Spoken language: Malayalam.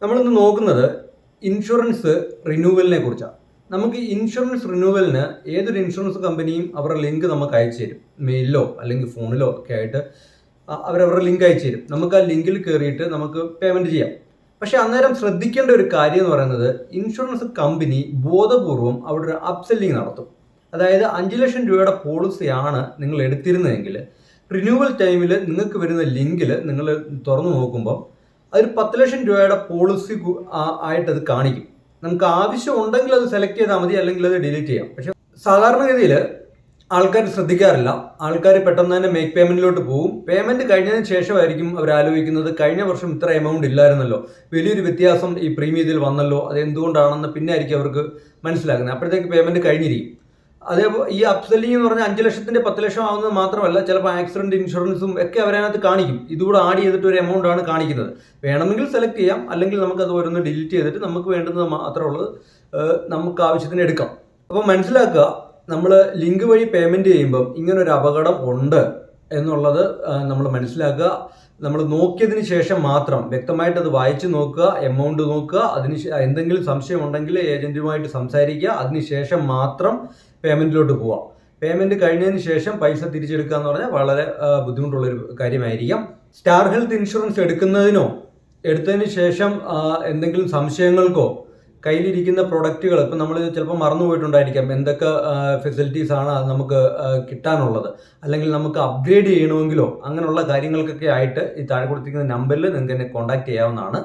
നമ്മളിന്ന് നോക്കുന്നത് ഇൻഷുറൻസ് റിന്യൂവലിനെ കുറിച്ചാണ്. നമുക്ക് ഇൻഷുറൻസ് റിന്യൂവലിന് ഏതൊരു ഇൻഷുറൻസ് കമ്പനിയും അവരുടെ ലിങ്ക് നമുക്ക് അയച്ചു തരും. മെയിലിലോ അല്ലെങ്കിൽ ഫോണിലോ ഒക്കെ ആയിട്ട് അവരവരുടെ ലിങ്ക് അയച്ചു തരും. നമുക്ക് ആ ലിങ്കിൽ കയറിയിട്ട് നമുക്ക് പേയ്മെൻറ്റ് ചെയ്യാം. പക്ഷെ അന്നേരം ശ്രദ്ധിക്കേണ്ട ഒരു കാര്യം എന്ന് പറയുന്നത്, ഇൻഷുറൻസ് കമ്പനി ബോധപൂർവം അവിടെ ഒരു അപ്സെല്ലിങ് നടത്തും. അതായത് 5 ലക്ഷം രൂപയുടെ പോളിസിയാണ് നിങ്ങൾ എടുത്തിരുന്നതെങ്കിൽ റിന്യൂവൽ ടൈമിൽ നിങ്ങൾക്ക് വരുന്ന ലിങ്കിൽ നിങ്ങൾ തുറന്നു നോക്കുമ്പോൾ അതൊരു 10 ലക്ഷം രൂപയുടെ പോളിസി ആയിട്ടത് കാണിക്കും. നമുക്ക് ആവശ്യം ഉണ്ടെങ്കിൽ അത് സെലക്ട് ചെയ്താൽ മതി, അല്ലെങ്കിൽ അത് ഡിലീറ്റ് ചെയ്യാം. പക്ഷെ സാധാരണഗതിയിൽ ആൾക്കാർ ശ്രദ്ധിക്കാറില്ല. ആൾക്കാർ പെട്ടെന്ന് തന്നെ മേക്ക് പേയ്മെന്റിലോട്ട് പോകും. പേയ്മെന്റ് കഴിഞ്ഞതിന് ശേഷമായിരിക്കും അവർ ആലോചിക്കുന്നത്, കഴിഞ്ഞ വർഷം ഇത്ര എമൗണ്ട് ഇല്ലായിരുന്നല്ലോ, വലിയൊരു വ്യത്യാസം ഈ പ്രീമിയത്തിൽ വന്നല്ലോ, അത് എന്തുകൊണ്ടാണെന്ന് പിന്നെ ആയിരിക്കും അവർക്ക് മനസ്സിലാക്കുന്നത്. അപ്പോഴത്തേക്ക് പേയ്മെന്റ് കഴിഞ്ഞിരിക്കും. അതേപോലെ ഈ അപ്സെല്ലിംഗ് എന്ന് പറഞ്ഞാൽ 5 ലക്ഷത്തിന്റെ 10 ലക്ഷം ആവുന്നത് മാത്രമല്ല, ചിലപ്പോൾ ആക്സിഡന്റ് ഇൻഷുറൻസും ഒക്കെ അവരതിനകത്ത് കാണിക്കും. ഇതുകൂടെ ആഡ് ചെയ്തിട്ട് ഒരു എമൗണ്ട് ആണ് കാണിക്കുന്നത്. വേണമെങ്കിൽ സെലക്ട് ചെയ്യാം, അല്ലെങ്കിൽ നമുക്ക് അത് ഓരോന്ന് ഡിലീറ്റ് ചെയ്തിട്ട് നമുക്ക് വേണ്ടുന്നത് മാത്രമുള്ളത് നമുക്ക് ആവശ്യത്തിന് എടുക്കാം. അപ്പോൾ മനസ്സിലാക്കുക, നമ്മൾ ലിങ്ക് വഴി പേയ്മെന്റ് ചെയ്യുമ്പം ഇങ്ങനൊരു അപകടം ഉണ്ട് എന്നുള്ളത് നമ്മൾ മനസ്സിലാക്കുക. നമ്മൾ നോക്കിയതിന് ശേഷം മാത്രം വ്യക്തമായിട്ട് അത് വായിച്ചു നോക്കുക, എമൗണ്ട് നോക്കുക, അതിന് എന്തെങ്കിലും സംശയം ഉണ്ടെങ്കിൽ ഏജന്റുമായിട്ട് സംസാരിക്കുക, അതിനുശേഷം മാത്രം പേയ്മെന്റിലോട്ട് പോവാം. പേയ്മെന്റ് കഴിഞ്ഞതിന് ശേഷം പൈസ തിരിച്ചെടുക്കുക എന്ന് പറഞ്ഞാൽ വളരെ ബുദ്ധിമുട്ടുള്ളൊരു കാര്യമായിരിക്കാം. സ്റ്റാർ ഹെൽത്ത് ഇൻഷുറൻസ് എടുത്തതിന് ശേഷം എന്തെങ്കിലും സംശയങ്ങൾക്കോ കയ്യിലിരിക്കുന്ന പ്രൊഡക്റ്റുകൾ ഇപ്പം നമ്മൾ ചിലപ്പോൾ മറന്നുപോയിട്ടുണ്ടായിരിക്കാം, എന്തൊക്കെ ഫെസിലിറ്റീസ് ആണ് നമുക്ക് കിട്ടാനുള്ളത്, അല്ലെങ്കിൽ നമുക്ക് അപ്ഗ്രേഡ് ചെയ്യണമെങ്കിലോ അങ്ങനെയുള്ള കാര്യങ്ങൾക്കൊക്കെ ആയിട്ട് ഈ താഴെ കൊടുത്തിരിക്കുന്ന നമ്പറിൽ നിങ്ങൾക്ക് എന്നെ കോൺടാക്ട് ചെയ്യാവുന്നതാണ്.